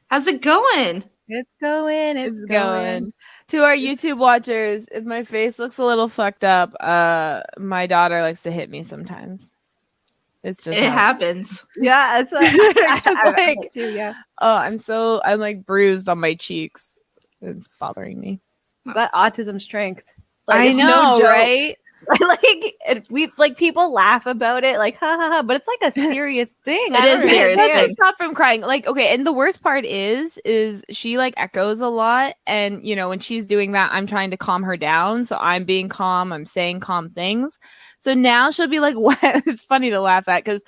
How's it going? It's going. It's going. To our YouTube watchers, if my face looks a little fucked up, my daughter likes to hit me sometimes. It's just It happens. Yeah, it's like, too, yeah. Oh, I'm like bruised on my cheeks. It's bothering me. That autism strength. I know, right? Like people laugh about it, like ha ha ha, but it's like a serious thing. It is serious. I have to stop from crying. Like, okay, and the worst part is she like echoes a lot, and you know when she's doing that, I'm trying to calm her down, so I'm being calm. I'm saying calm things. So now she'll be like, "What?" It's funny to laugh at because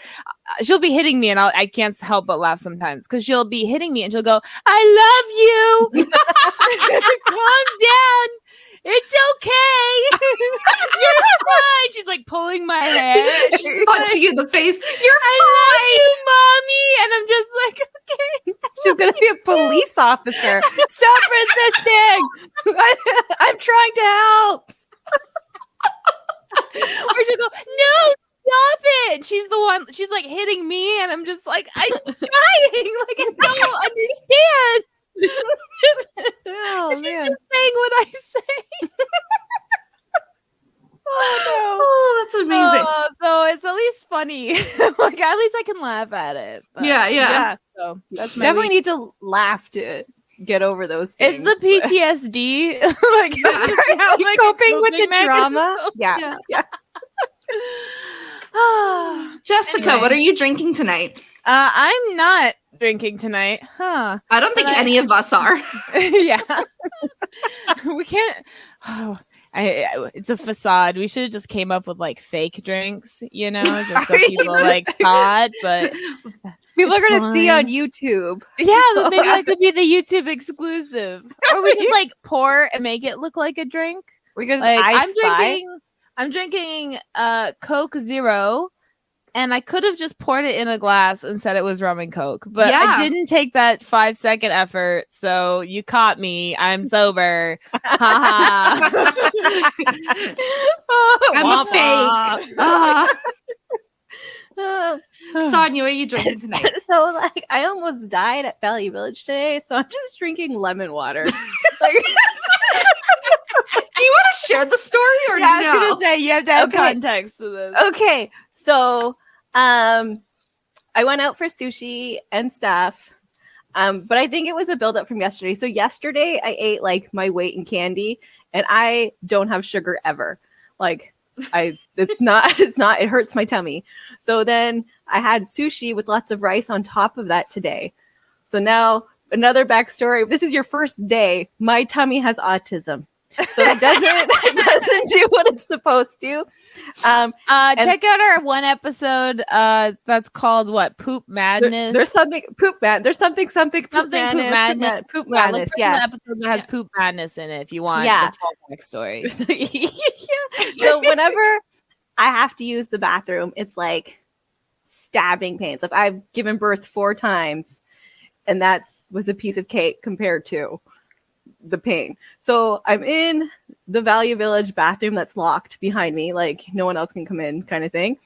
she'll be hitting me, and I can't help but laugh sometimes because she'll be hitting me, and she'll go, "I love you, calm down." It's okay. You're fine. She's like pulling my hair. She's punching you in the face. I love you, mommy. And I'm just like, okay. She's gonna be a police officer. Stop resisting. I'm trying to help. Or she'll go, no, stop it. She's the one. She's like hitting me, and I'm just like, I'm trying. Like I don't understand. Oh, She's man. just saying what I say. Oh no! Oh, that's amazing. So it's at least funny. Like at least I can laugh at it. But, Yeah. So that's my Definitely week. need to laugh to get over those things. It's the PTSD. Like, Like coping with the trauma. Yeah. Yeah. Jessica, Anyway. what are you drinking tonight? I'm not drinking tonight, huh? I don't think any of us are. Yeah, we can't. Oh, it's a facade. We should have just came up with like fake drinks, you know, just so people like thought. But People are it's gonna see fine. on YouTube. Yeah, but maybe that could be the YouTube exclusive, or we just like pour and make it look like a drink. Because Like I I'm drinking Coke Zero, and I could have just poured it in a glass and said it was rum and Coke, but Yeah. I didn't take that 5-second effort, so you caught me. I'm sober. Ha I'm a fake. Sonia, what are you drinking tonight? So like I almost died at Valley Village today, so I'm just drinking lemon water. Do you want to share the story or Yeah, I was no? gonna say you have to have Okay. context to this. Okay, so I went out for sushi and stuff. But I think it was a buildup from yesterday. So yesterday I ate like my weight in candy, and I don't have sugar ever. Like it hurts my tummy. So then I had sushi with lots of rice on top of that today. So now another backstory. This is your first day. My tummy has autism. So it doesn't do what it's supposed to. Check out our one episode that's called what? Poop Madness. There's something poop mad. There's something Poop Madness. Poop Yeah, madness. look for Yeah. the episode that has Poop Madness in it if you want Yeah. the full backstory. Yeah. So whenever I have to use the bathroom, it's like stabbing pains. Like I've given birth 4 times, and that was a piece of cake compared to the pain. So I'm in the Valley Village bathroom that's locked behind me, like no one else can come in, kind of thing.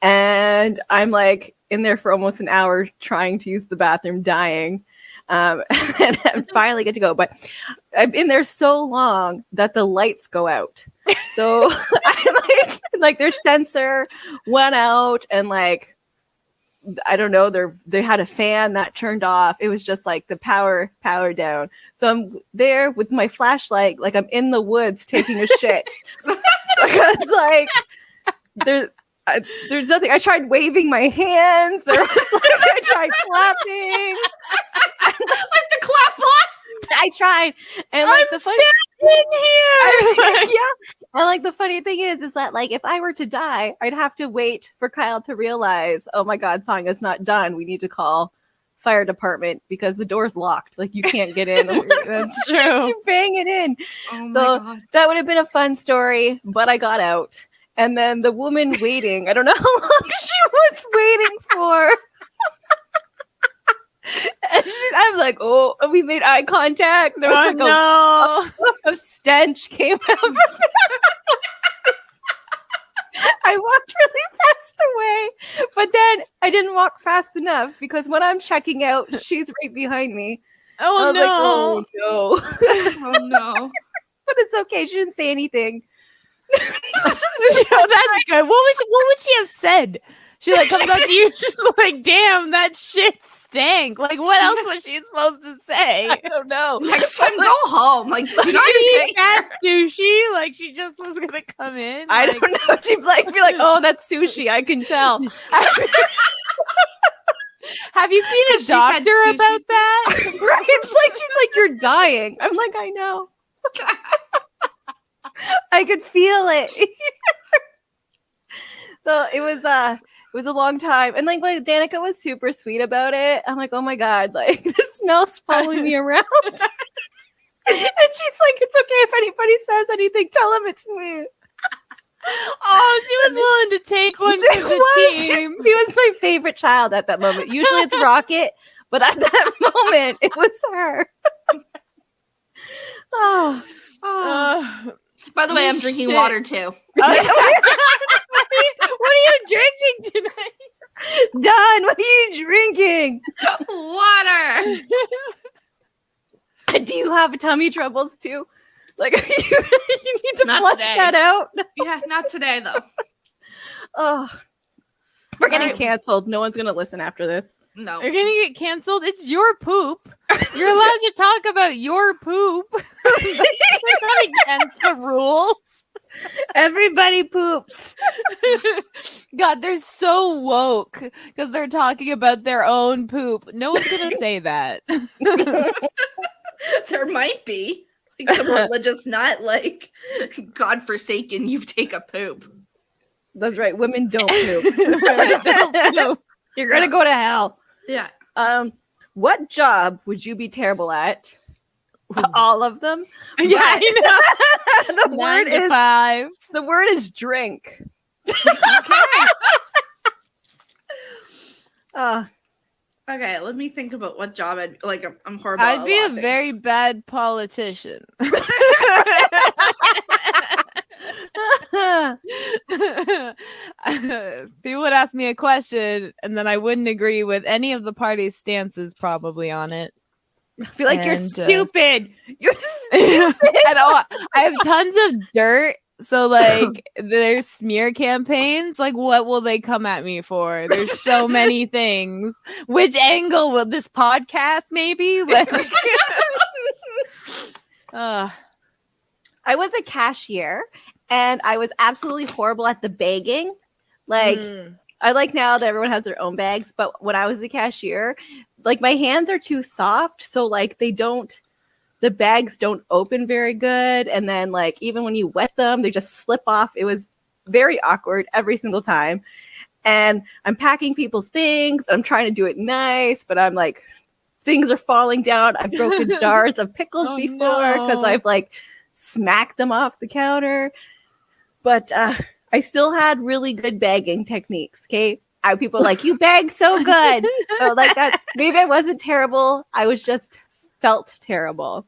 And I'm like in there for almost an hour trying to use the bathroom, dying. And I finally get to go, but I'm in there so long that the lights go out. So I'm like their sensor went out, and like I don't know, they had a fan that turned off. It was just like the power down. So I'm there with my flashlight, like I'm in the woods taking a shit. Because like there's nothing. I tried waving my hands. There was like I tried clapping. Like the clap block. I tried, and like I'm the funny in here. yeah, and like the funny thing is that like if I were to die, I'd have to wait for Kyle to realize, oh my God, Sonya's not done. We need to call fire department because the door's locked. Like you can't get in. That's true. You bang it in. Oh my So God. that would have been a fun story, but I got out. And then the woman waiting, I don't know how long she was waiting for. And I'm like, oh, and we made eye contact. There was a whiff of stench came out from I walked really fast away, but then I didn't walk fast enough because when I'm checking out, she's right behind me. Oh I was no. like, oh no. Oh no. But it's okay. She didn't say anything. That's good. What would she have said? She like comes up to you, just like, damn, that shit stank. Like, what else was she supposed to say? I don't know. Next time, go home. Like, do Did not you sit eat that here. sushi? Like, she just was gonna come in. I like, don't know. She'd like be like, oh, that's sushi. I can tell. Have you seen a She said doctor sushi. about that? Right? Like she's like, you're dying. I'm like, I know. I could feel it. So it was a long time. And like Danica was super sweet about it. I'm like, oh my God, like the smell's following me around. And she's like, it's okay if anybody says anything, tell them it's me. Oh, she was willing to take one She for the was. team. She was my favorite child at that moment. Usually it's Rocket, but at that moment it was her. Oh. By the way, I'm drinking Shit. water too. What are you drinking tonight? Don, what are you drinking? Water. Do you have tummy troubles too? Like you need to Not flush today. that out. Yeah, not today though. Oh, we're getting Alright. canceled. No one's gonna listen after this. No. You're gonna get canceled. It's your poop. You're allowed to talk about your poop. That's not against the rules. Everybody poops. God, they're so woke because they're talking about their own poop. No one's gonna say that. There might be like some religious nut, like godforsaken. You take a poop. That's right. Women don't poop. Don't poop. You're gonna go to hell. Yeah. What job would you be terrible at? All of them. Yeah, I know. The 9 to 5. word is drink. Okay, let me think about what job I'd like. I'm horrible. I'd at be lot a of very things. bad politician. People would ask me a question, and then I wouldn't agree with any of the party's stances, probably on it. I feel like you're And, stupid. You're And I have tons of dirt. So, like, there's smear campaigns. Like, what will they come at me for? There's so many things. Which angle will this podcast maybe? Like, I was a cashier and I was absolutely horrible at the bagging. Like, I like now that everyone has their own bags, but when I was a cashier, like my hands are too soft. So like the bags don't open very good. And then like, even when you wet them, they just slip off. It was very awkward every single time. And I'm packing people's things. I'm trying to do it nice, but I'm like, things are falling down. I've broken jars of pickles Oh, before because no. I've like smacked them off the counter. But I still had really good bagging techniques. Okay. People are like, you bag so good. So like that, maybe I wasn't terrible. I was just felt terrible.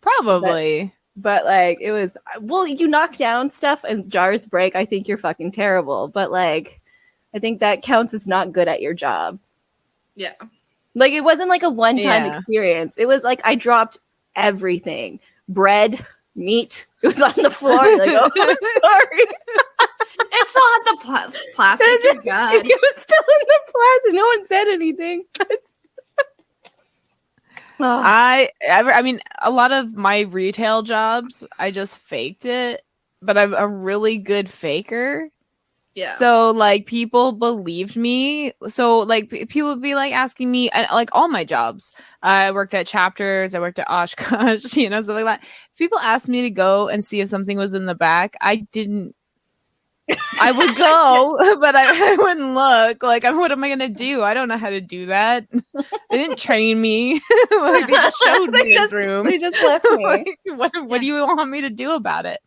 probably. But like it was, well, you knock down stuff and jars break. I think you're fucking terrible. But like, I think that counts as not good at your job. Yeah. Like it wasn't like a one-time Yeah. experience. It was like I dropped everything. Bread, meat. It was on the floor. Like, oh, I'm sorry. It still had the plastic. You're good. It was still in the plastic. No one said anything. Oh, I mean, a lot of my retail jobs, I just faked it, but I'm a really good faker. Yeah. So like people believed me. So like people would be like asking me like all my jobs. I worked at Chapters. I worked at Oshkosh. Stuff like that. If people asked me to go and see if something was in the back, I didn't. I would go, but I wouldn't look. Like, what am I gonna do? I don't know how to do that. They didn't train me. Like, they just showed me this room. They just left me. Like, what do you want me to do about it?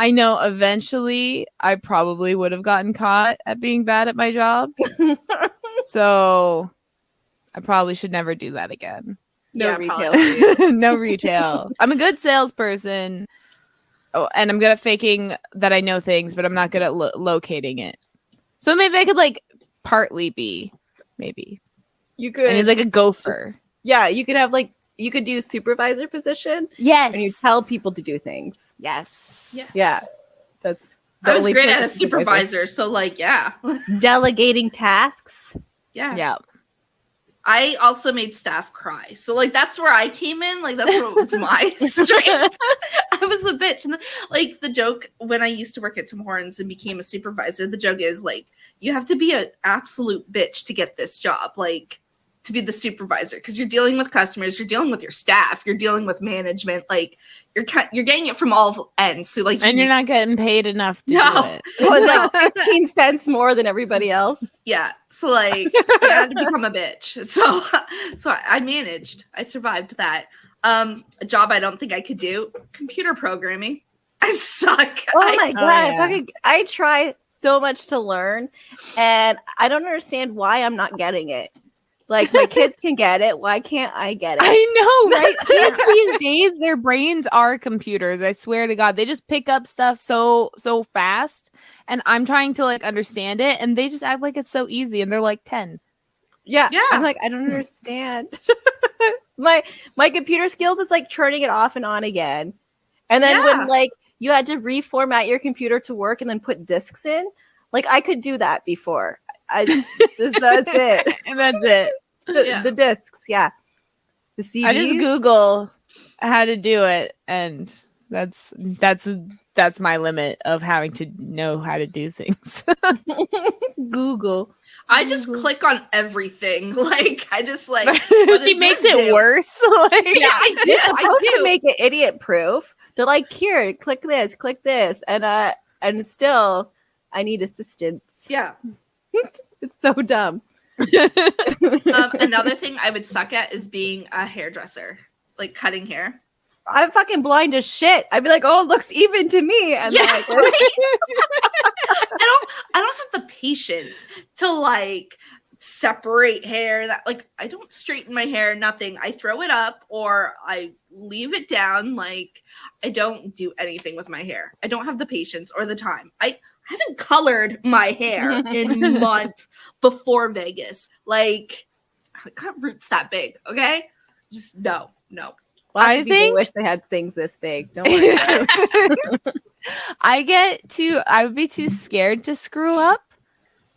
I know eventually I probably would have gotten caught at being bad at my job. So I probably should never do that again. No Yeah, retail. probably. No retail. I'm a good salesperson. Oh, and I'm good at faking that I know things, but I'm not good at locating it. So maybe I could like partly be, maybe. You I could need like a gopher. yeah, you could have like you could do supervisor position Yes. and you tell people to do things. Yes. Yes. Yeah. That's the I was only great at a purpose of supervisor, so like, yeah. Delegating tasks. Yeah. Yeah. I also made staff cry. So like that's where I came in. Like that's what was my strength. I was a bitch. And like the joke when I used to work at Tim Hortons and became a supervisor, the joke is like you have to be an absolute bitch to get this job. Like to be the supervisor because you're dealing with customers, you're dealing with your staff, you're dealing with management. Like you're getting it from all ends. So like And you're not getting paid enough to No. do it. It was like 15 cents more than everybody else. yeah. So like I had to become a bitch. So I managed. I survived that. A job I don't think I could do. Computer programming. I suck. Oh my god! yeah. I try so much to learn, and I don't understand why I'm not getting it. Like my kids can get it, why can't I get it? I know, right? Kids these days, their brains are computers. I swear to God, they just pick up stuff so fast, and I'm trying to like understand it, and they just act like it's so easy, and they're like 10. Yeah, Yeah. I'm like I don't understand. my computer skills is like turning it off and on again, and then Yeah. when like you had to reformat your computer to work and then put discs in, like I could do that before. That's it. And that's it. Yeah. The discs, yeah. The CDs. I just Google how to do it, and that's my limit of having to know how to do things. Google. I just click on everything. Like I just like what She does makes this it do? worse. Like, Yeah, I do. They're supposed I to do. make it idiot proof. They're like, here, click this, and still I need assistance. Yeah. It's so dumb. Another thing I would suck at is being a hairdresser, like cutting hair. I'm fucking blind as shit. I'd be like, oh, it looks even to me. And Yeah, like, I don't have the patience to like separate hair. That like I don't straighten my hair. Nothing. I throw it up or I leave it down. Like I don't do anything with my hair. I don't have the patience or the time. I haven't colored my hair in months before Vegas. Like I got roots that big. Okay, just no. lots I of people think- wish they had things this big. Don't worry about it. I would be too scared to screw up.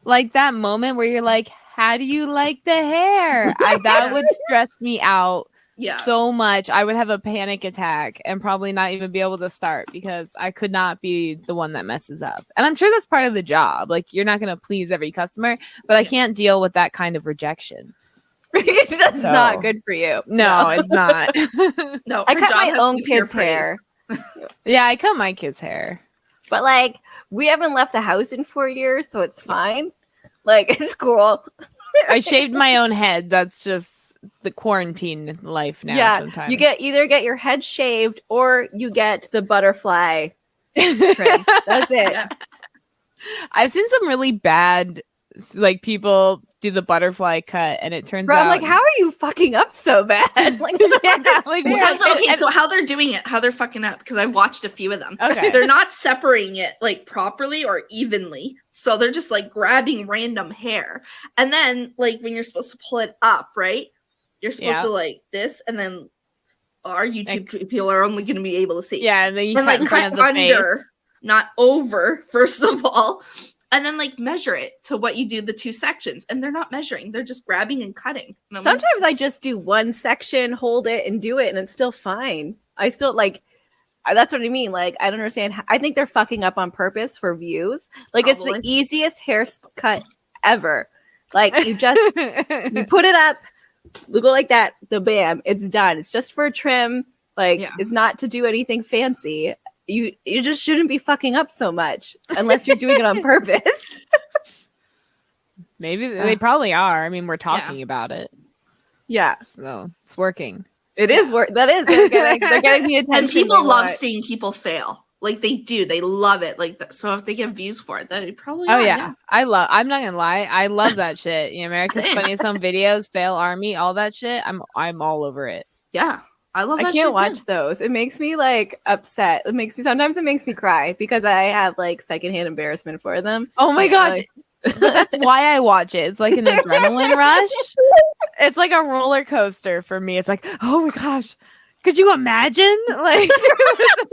Like that moment where you're like, how do you like the hair? That would stress me out Yeah. so much. I would have a panic attack and probably not even be able to start because I could not be the one that messes up. And I'm sure that's part of the job. Like you're not going to please every customer, but I can't deal with that kind of rejection. That's So- not good for you. No, it's not. No, I her cut job my has to own be pure kids' praise. hair. Yeah, I cut my kids' hair. But like we haven't left the house in 4 years, so it's fine. Like it's cool. I shaved my own head. That's just the quarantine life now. Yeah, sometimes you either get your head shaved or you get the butterfly trim. That's it. Yeah. I've seen some really bad, like people do the butterfly cut, and it turns Bro, out I'm like, how are you fucking up so bad? Like, Yeah, like, Because, what? okay, so how they're doing it, how they're fucking up, because I've watched a few of them. Okay. They're not separating it like properly or evenly. So they're just like grabbing random hair. And then like when you're supposed to pull it up, right? You're supposed Yeah. to like this, and then our YouTube people are only going to be able to see. Yeah, and then you And cut like in front cut of the under, face. not over, first of all. And then like measure it to what you do the two sections. And they're not measuring, they're just grabbing and cutting. And I'm like, sometimes I just do one section, hold it, and do it, and it's still fine. I still like. That's what I mean. Like, I don't understand. I think they're fucking up on purpose for views. Like, it's Probably. the easiest haircut ever. Like, you just you put it up, you go like that, the bam, it's done. It's just for a trim. Like, Yeah. it's not to do anything fancy. You just shouldn't be fucking up so much unless you're doing it on purpose. Maybe they probably are. I mean, we're talking about it, Yeah, so it's working. it is work. That is they're getting the attention. and people they love want. seeing people fail. Like they do, they love it. Like so, if they get views for it, then it probably. Oh are, yeah. I'm not gonna lie. I love that shit. You know, America's Same. Funniest Home Videos, Fail Army, all that shit. I'm all over it. yeah. I love that. I shit, can't too. watch those. It makes me like upset. Sometimes it makes me cry because I have like secondhand embarrassment for them. Oh my Like, gosh. But that's why I watch it. It's like an adrenaline rush. it's like a roller coaster for me. It's like, oh my gosh, could you imagine? Like,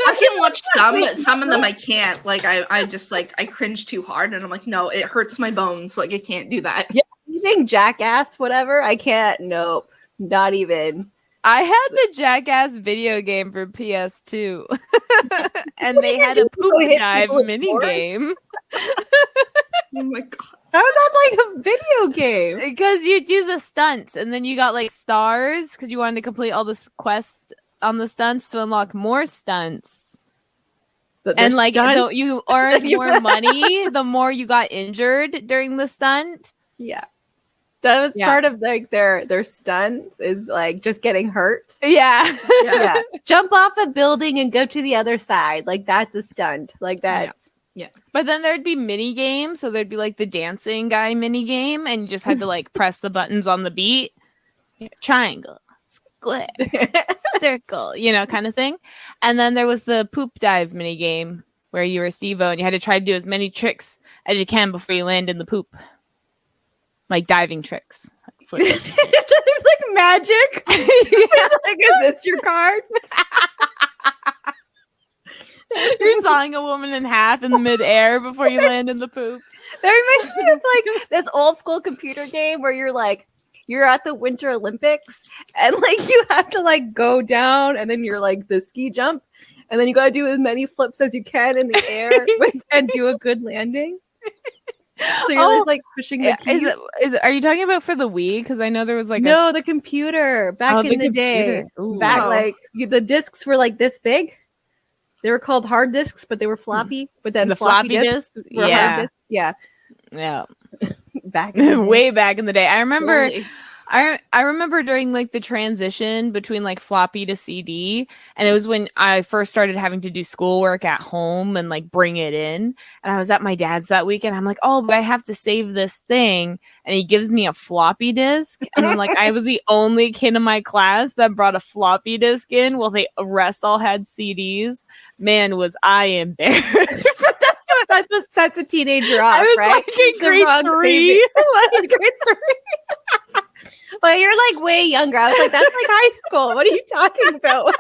I can watch some, but some of them I can't. Like, I just like I cringe too hard, and I'm like, no, it hurts my bones. Like, I can't do that. Yeah, you think Jackass, whatever? I can't. Nope, not even. I had the Jackass video game for PS2, and they had a poop dive mini game. Oh my god. How is that like a video game? Because you do the stunts, and then you got like stars because you wanted to complete all this quest on the stunts to unlock more stunts. And like you earned more money the more you got injured during the stunt. Yeah, that was part of like their stunts is like just getting hurt. Yeah. Yeah. Jump off a building and go to the other side. Like that's a stunt. Like that's. Yeah. But then there'd be mini games. So there'd be like the dancing guy mini game, and you just had to like press the buttons on the beat. Triangle, square, circle, kind of thing. And then there was the poop dive mini game where you were Steve-O and you had to try to do as many tricks as you can before you land in the poop. Like diving tricks. It's like magic. Like, is this your card? You're sawing a woman in half in midair before you land in the poop. That reminds me of like this old school computer game where you're at the Winter Olympics and like you have to like go down and then you're like the ski jump and then you got to do as many flips as you can in the air and do a good landing. So you're just like pushing the keys. Are you talking about for the Wii? Because I know there was like the computer back in the day. Back like the discs were like this big. They were called hard discs, but they were floppy. But then the floppy discs were hard discs. Yeah. Back way back in the day. I remember I remember during like the transition between like floppy to CD, and it was when I first started having to do schoolwork at home and like bring it in. And I was at my dad's that weekend. I'm like, oh, but I have to save this thing. And he gives me a floppy disk. And I'm like, I was the only kid in my class that brought a floppy disk in while the rest all had CDs. Man, was I embarrassed. That's a teenager off, I was right? like in grade 3. Like grade 3. Well, you're like way younger. I was like, that's like high school. What are you talking about? I'm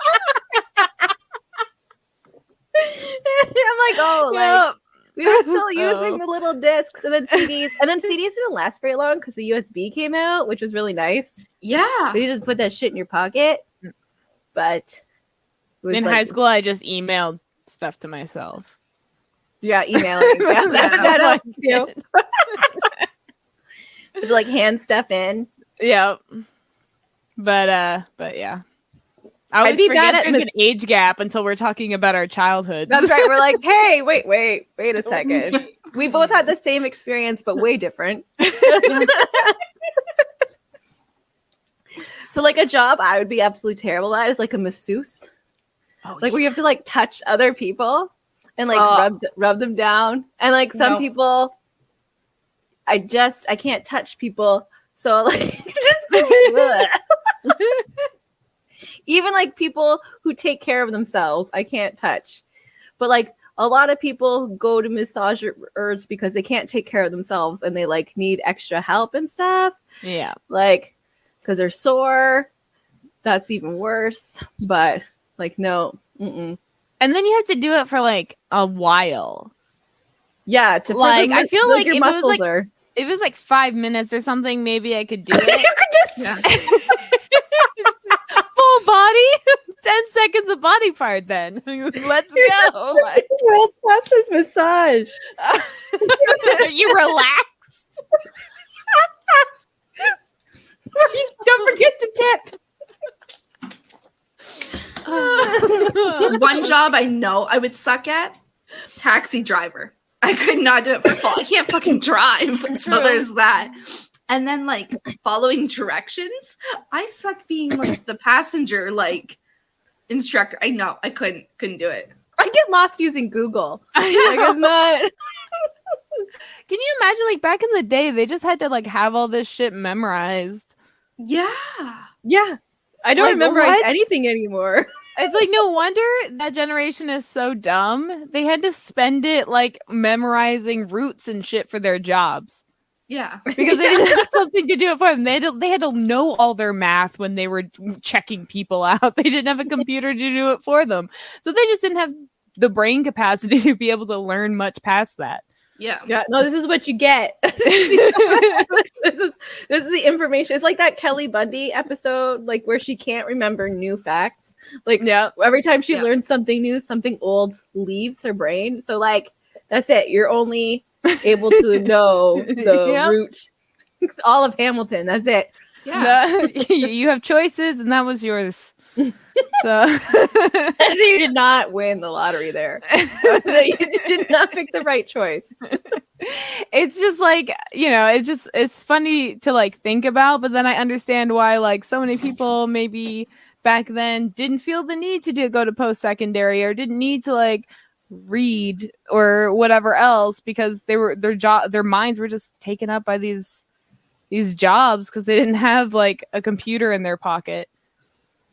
like, oh, like we were still using the little discs and then CDs. And then CDs didn't last very long because the USB came out, which was really nice. Yeah. So you just put that shit in your pocket. But in high school, I just emailed stuff to myself. Yeah, emailing. Yeah, that helps too. Just like hand stuff in. Yeah. But yeah. I always forget there's an age gap until we're talking about our childhood. That's right. We're like, hey, wait a second. We both had the same experience, but way different. So like a job I would be absolutely terrible at is like a masseuse. Where you have to like touch other people and like rub them down. And like some people, I can't touch people. So like even like people who take care of themselves, I can't touch. But like a lot of people go to massagers because they can't take care of themselves and they like need extra help and stuff. Yeah. Like because they're sore. That's even worse. But like no. Mm-mm. And then you have to do it for like a while. Yeah. To like I feel like your if muscles are. If it was like 5 minutes or something, maybe I could do it. You could just full body, 10 seconds of body part. Then let's go. World's fastest massage. You relaxed. Don't forget to tip. One job I know I would suck at: taxi driver. I could not do it. First of all, I can't fucking drive. So there's that. And then like following directions. I suck being like the passenger, like instructor. I know I couldn't do it. I get lost using Google. Like it's not. Can you imagine like back in the day, they just had to like have all this shit memorized. Yeah. Yeah. I don't memorize anything anymore. It's like no wonder that generation is so dumb. They had to spend it like memorizing routes and shit for their jobs. Yeah. Because they didn't have something anything to do it for them. They had to know all their math when they were checking people out. They didn't have a computer to do it for them. So they just didn't have the brain capacity to be able to learn much past that. Yeah. No, this is what you get. this is the information. It's like that Kelly Bundy episode, like where she can't remember new facts. Like every time she learns something new, something old leaves her brain. So like that's it. You're only able to know the root, all of Hamilton. That's it. Yeah. You have choices, and that was yours. So you did not win the lottery there. You did not pick the right choice. It's just like, it's funny to like think about, but then I understand why like so many people maybe back then didn't feel the need to go to post-secondary or didn't need to like read or whatever else, because their minds were just taken up by these jobs because they didn't have like a computer in their pocket.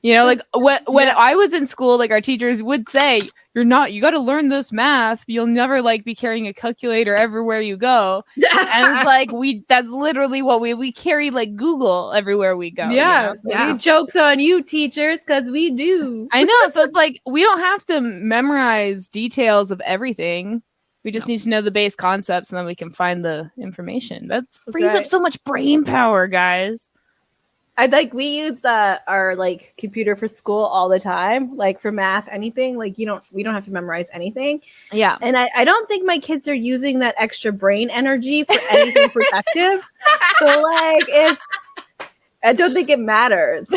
Like when I was in school, like our teachers would say, you got to learn this math. You'll never like be carrying a calculator everywhere you go. And it's like, that's literally what we carry, like Google everywhere we go. Yeah. These jokes on you teachers, because we do. I know. So it's like, we don't have to memorize details of everything. We just need to know the base concepts, and then we can find the information. That frees up so much brain power, guys. We use our like computer for school all the time, like for math, anything. Like we don't have to memorize anything. Yeah. And I don't think my kids are using that extra brain energy for anything productive. So like I don't think it matters.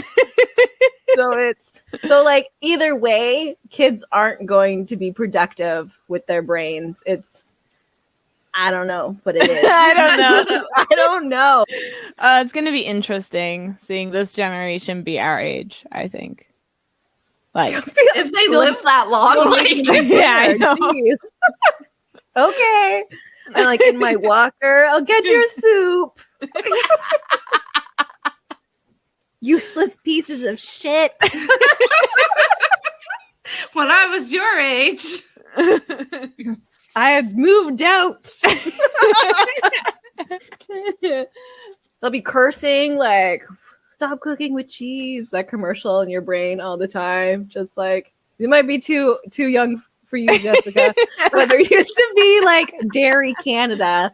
So like either way, kids aren't going to be productive with their brains. I don't know, but it is. I don't know. It's going to be interesting seeing this generation be our age, I think. Like, if they live that long, I know. Okay. And like in my walker, I'll get your soup. Useless pieces of shit. When I was your age, I had moved out. They'll be cursing like, stop cooking with cheese. That commercial in your brain all the time. Just like, you might be too young for you, Jessica. But there used to be like Dairy Canada.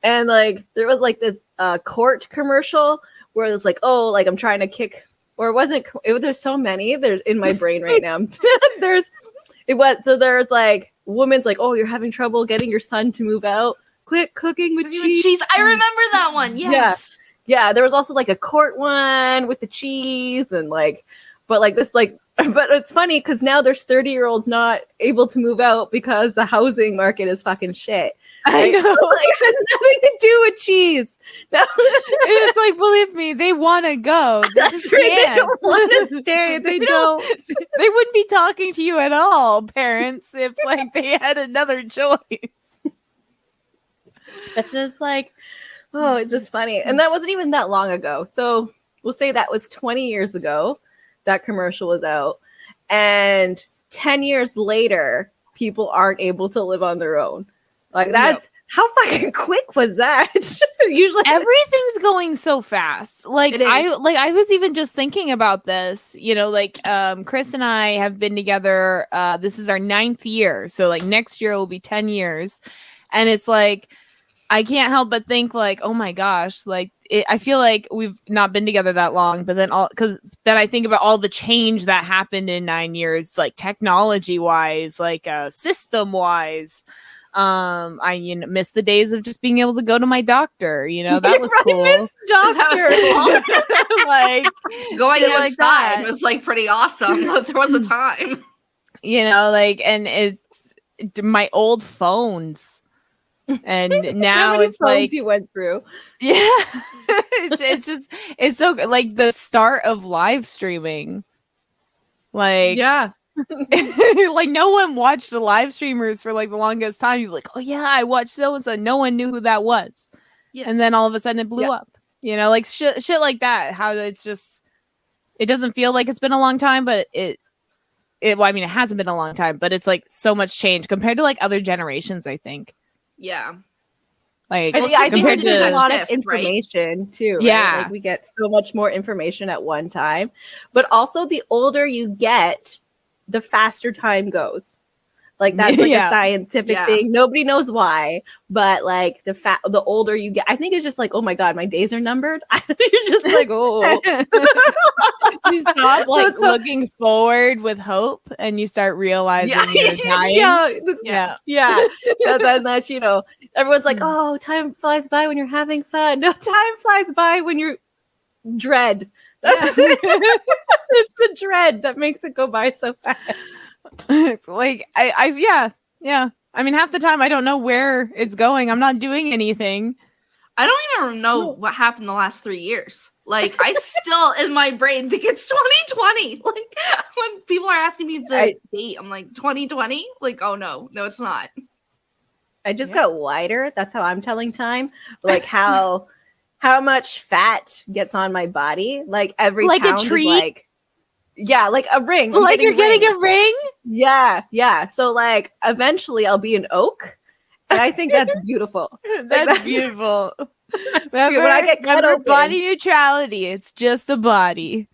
And like, there was like this court commercial where it's like, oh, like I'm trying to kick, or it wasn't, there's so many, there's in my brain right now. There's like, woman's like, oh, you're having trouble getting your son to move out. Quit cooking with cheese. I remember that one. Yes. Yeah. There was also like a court one with the cheese and like, but like this, like, but it's funny because now there's 30-year-olds not able to move out because the housing market is fucking shit. I know. Like, it has nothing to do with cheese. No. It's like, believe me, they want to go. That's right. They don't want to stay. They don't. They wouldn't be talking to you at all, parents, if like they had another choice. It's just like, oh, it's just funny. And that wasn't even that long ago. So we'll say that was 20 years ago that commercial was out. And 10 years later, people aren't able to live on their own. Like that's how fucking quick was that? Usually everything's going so fast. Like I was even just thinking about this, Chris and I have been together. This is our 9th year. So like next year will be 10 years. And it's like, I can't help but think like, oh my gosh, like I feel like we've not been together that long, but then then I think about all the change that happened in 9 years, like technology wise, like system wise. I miss the days of just being able to go to my doctor. That was cool. That was cool. Like going outside was like pretty awesome. There was a time. And it's my old phones. And now it's like you went through. Yeah. it's so like the start of live streaming. Like yeah. Like no one watched the live streamers for like the longest time. You're like, oh yeah, I watched so and so. No one knew who that was. Yeah. And then all of a sudden it blew up. Like shit like that. How it's just, it doesn't feel like it's been a long time, but it hasn't been a long time, but it's like so much change compared to like other generations, I think. Yeah. Like I think compared there's a to lot shift, of right? information too. Right? Yeah. Like we get so much more information at one time, but also the older you get, the faster time goes. Like that's like Yeah. a scientific Yeah. thing. Nobody knows why, but like the older you get, I think it's just like, oh my god, my days are numbered. You're just like, oh, you stop like So- looking forward with hope, and you start realizing you're dying. yeah. That's everyone's like, oh, time flies by when you're having fun. No, time flies by when you're dread. That's it's the dread that makes it go by so fast. Like yeah. I mean, half the time I don't know where it's going. I'm not doing anything. I don't even know what happened the last 3 years. Like, I still in my brain think it's 2020. Like, when people are asking me the date, I'm like, 2020? Like, oh no, it's not. I just got wider. That's how I'm telling time. Like how much fat gets on my body. Like every Like a pound tree? is like, yeah, like a ring. Like you're getting a ring? Yeah. So like eventually I'll be an oak. And I think that's beautiful. That's beautiful. Remember, when I get cut open. Body neutrality. It's just a body.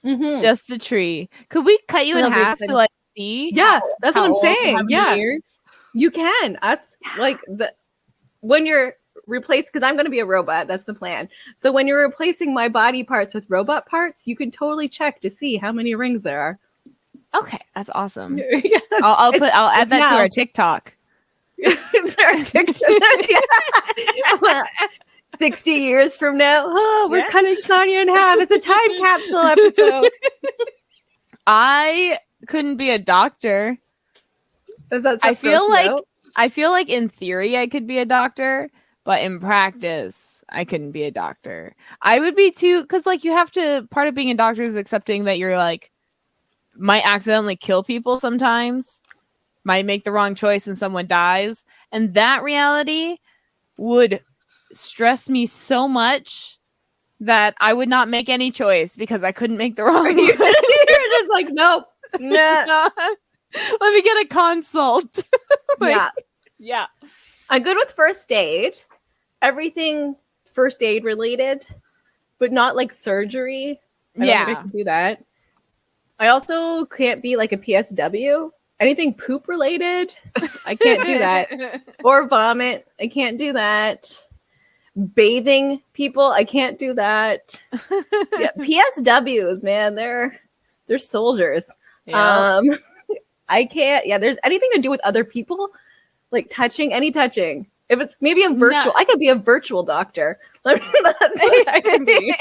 It's just a tree. Could we cut you in half to like see? Yeah, that's what I'm saying. Yeah, years? you can. That's like when you're replaced, because I'm going to be a robot. That's the plan. So when you're replacing my body parts with robot parts, you can totally check to see how many rings there are. Okay, that's awesome. Yeah. I'll add that to our TikTok. It's our TikTok. Well, 60 years from now, we're cutting Sonia in half. It's a time capsule episode. I couldn't be a doctor. Is that I feel like in theory I could be a doctor, but in practice I couldn't be a doctor. I would be too, because like you have to, part of being a doctor is accepting that you're like might accidentally kill people sometimes, might make the wrong choice and someone dies, and that reality would stress me so much that I would not make any choice because I couldn't make the wrong one. You're just like, nope. Nah. Let me get a consult. Yeah. I'm good with first aid. Everything first aid related, but not like surgery. I don't think I can do that. I also can't be like a PSW. Anything poop related, I can't do that. Or vomit, I can't do that. Bathing people, I can't do that. Yeah, PSWs, man, they're soldiers. Yeah. I can't. Yeah, there's anything to do with other people, like any touching. If it's maybe a virtual, I could be a virtual doctor. That's what I can be.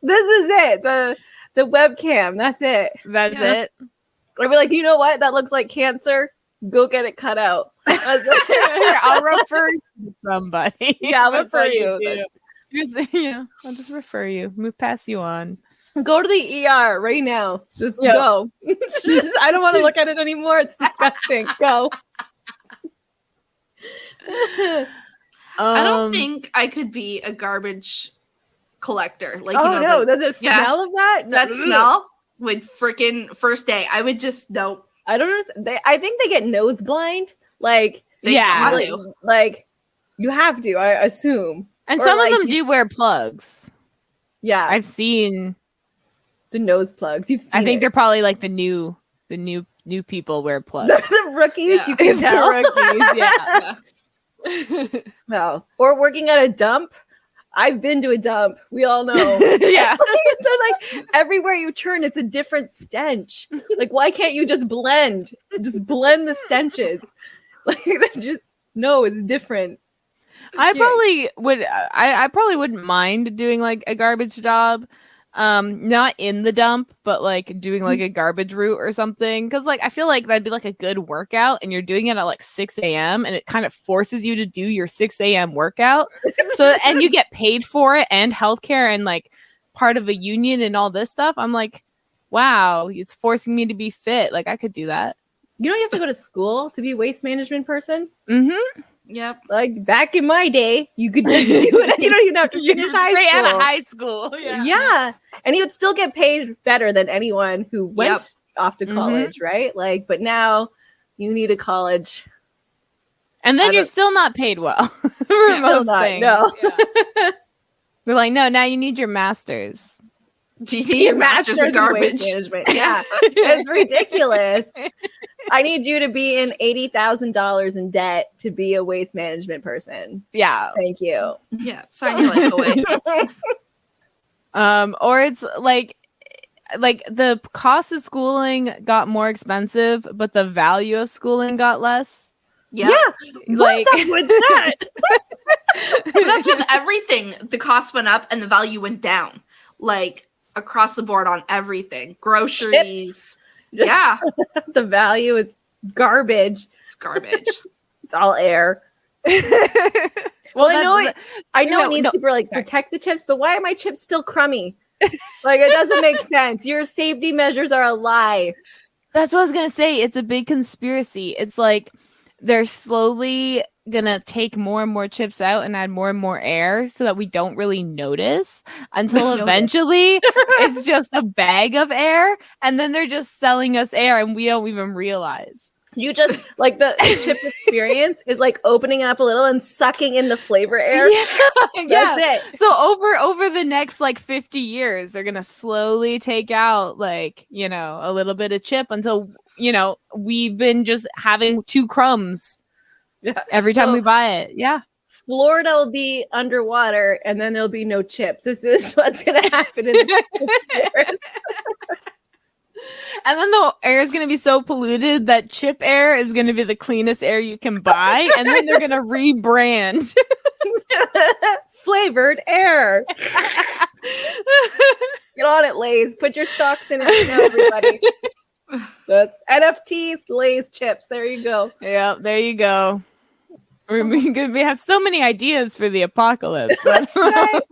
This is it. The webcam. That's it. That's it. I'd be like, you know what? That looks like cancer. Go get it cut out. I'll refer you to somebody. Yeah, I'll refer you. I'll just refer you. Pass you on. Go to the ER right now. Just go. I don't want to look at it anymore. It's disgusting. Go. I don't think I could be a garbage collector. Like, the smell of that? That smell would freaking first day. I would just nope. I don't know. I think they get nose blind. Like, like you have to. I assume. And some of them do wear plugs. Yeah, I've seen the nose plugs. You've seen. I think they're probably like the new people wear plugs. They're the rookies. Yeah. You can tell. The rookies. Yeah. No, or working at a dump. I've been to a dump. We all know. Yeah. So like everywhere you turn, it's a different stench. Like, why can't you just blend? Just blend the stenches. Like, it's different. I probably would. I probably wouldn't mind doing like a garbage job. Not in the dump, but like doing like a garbage route or something. Cause like I feel like that'd be like a good workout, and you're doing it at like 6 a.m. and it kind of forces you to do your 6 a.m. workout. So and you get paid for it and healthcare and like part of a union and all this stuff. I'm like, wow, it's forcing me to be fit. Like I could do that. You have to go to school to be a waste management person. Mm-hmm. Yep. Like back in my day, you could just do it. You don't even have to finish out of high school. Yeah. And you would still get paid better than anyone who went off to college, right? Like, but now you need a college. And then you're still not paid well for most things. No. Yeah. They're like, no, now you need your master's. Your master's in waste garbage. management. Yeah, it's ridiculous. I need you to be in $80,000 in debt to be a waste management person. Yeah. Thank you. Yeah, sign your life away. Or it's like the cost of schooling got more expensive, but the value of schooling got less. Yeah. Like what's up with that? But that's with everything. The cost went up and the value went down. Like across the board on everything. Groceries. Yeah. The value is garbage. It's garbage. It's all air. Well, I know it needs to like protect the chips, but why are my chips still crummy? Like, it doesn't make sense. Your safety measures are a lie. That's what I was gonna say. It's a big conspiracy. It's like they're slowly gonna take more and more chips out and add more and more air so that we don't really notice until eventually it's just a bag of air, and then they're just selling us air and we don't even realize. You just like the chip experience is like opening it up a little and sucking in the flavor air. Yeah. That's it. So over the next like 50 years, they're gonna slowly take out like, you know, a little bit of chip until, you know, we've been just having 2 crumbs every time we buy it. Yeah. Florida will be underwater and then there'll be no chips. This is what's gonna happen in the And then the air is going to be so polluted that chip air is going to be the cleanest air you can buy. And then they're going to rebrand flavored air. Get on it, Lay's. Put your stocks in it now, everybody. That's NFTs, Lay's chips. There you go. Yeah, there you go. We have so many ideas for the apocalypse. That's right.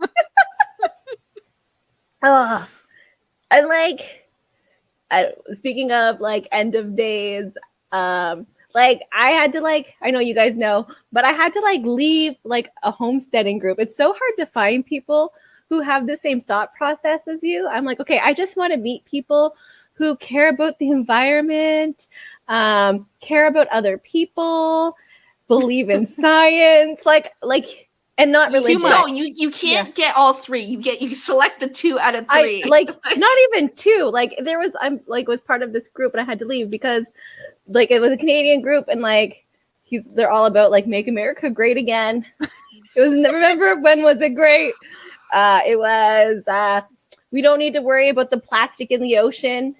Speaking of like end of days, like I had to like, I know you guys know, but I had to like leave like a homesteading group. It's so hard to find people who have the same thought process as you. I'm like, okay, I just want to meet people who care about the environment, care about other people, believe in science, like and not religion. No, you can't get all 3. You select the 2 out of 3. Not even 2. Like there was, was part of this group and I had to leave because like it was a Canadian group and like they're all about like make America great again. It was, remember when was it great? It was we don't need to worry about the plastic in the ocean.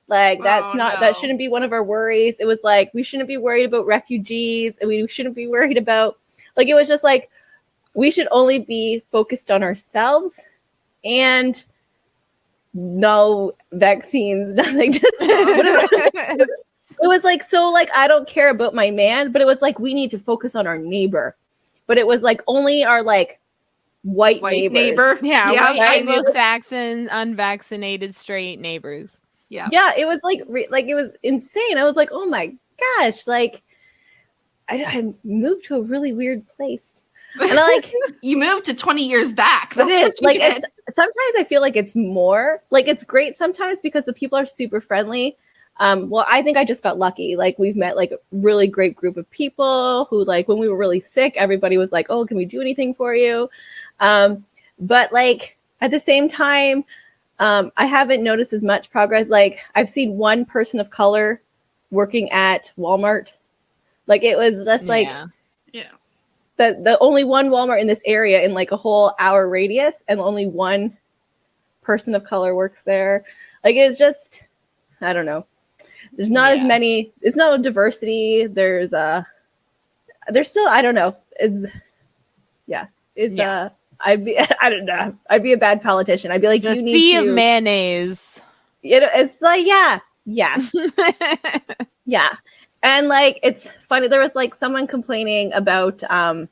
Like that shouldn't be one of our worries. It was like we shouldn't be worried about refugees and we shouldn't be worried about like it was just like we should only be focused on ourselves and no vaccines, nothing. Just it was like, so like, I don't care about my man, but it was like, we need to focus on our neighbor. But it was like only our like white neighbor. Yeah. White Anglo-Saxon, unvaccinated, straight neighbors. Yeah. Yeah. It was like it was insane. I was like, oh my gosh. Like I moved to a really weird place. And you moved to 20 years back. That's sometimes I feel like it's more like it's great sometimes because the people are super friendly. Well, I think I just got lucky. Like we've met like a really great group of people who like when we were really sick, everybody was like, oh, can we do anything for you? But like at the same time, I haven't noticed as much progress. Like I've seen one person of color working at Walmart. Like it was just like, the only one Walmart in this area in like a whole hour radius and only one person of color works there. Like it's just, I don't know. There's not as many, it's not a diversity. There's still, I don't know. I don't know. I'd be a bad politician. I'd be like, you need sea of mayonnaise. You know, it's like, yeah. Yeah. And like it's funny, there was like someone complaining about how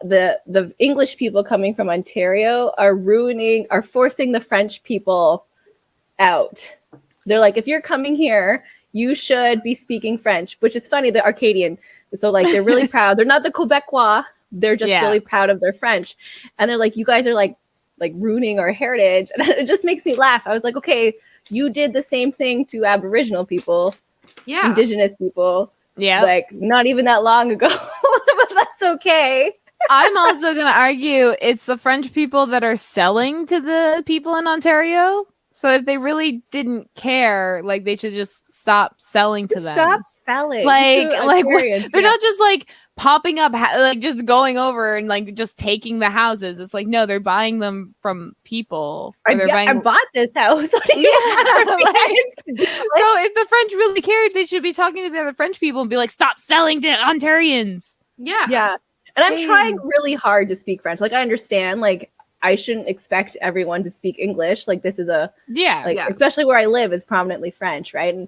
the English people coming from Ontario are forcing the French people out. They're like, if you're coming here, you should be speaking French, which is funny, the Arcadian. So like they're really proud. They're not the Quebecois, they're just really proud of their French. And they're like, you guys are like ruining our heritage. And it just makes me laugh. I was like, okay, you did the same thing to Aboriginal people. Yeah. Indigenous people. Yeah. Like, not even that long ago. But that's okay. I'm also going to argue it's the French people that are selling to the people in Ontario. So if they really didn't care, like they should just stop selling to them. Stop selling. Like to they're yeah. not just like popping up, like just going over and like just taking the houses. It's like, no, they're buying them from people. Or they're buying... I bought this house. What do you so if the French really cared, they should be talking to the other French people and be like, stop selling to Ontarians. Yeah. Yeah. And I'm trying really hard to speak French. Like, I understand, like, I shouldn't expect everyone to speak English. Like, this is especially where I live is prominently French, right? And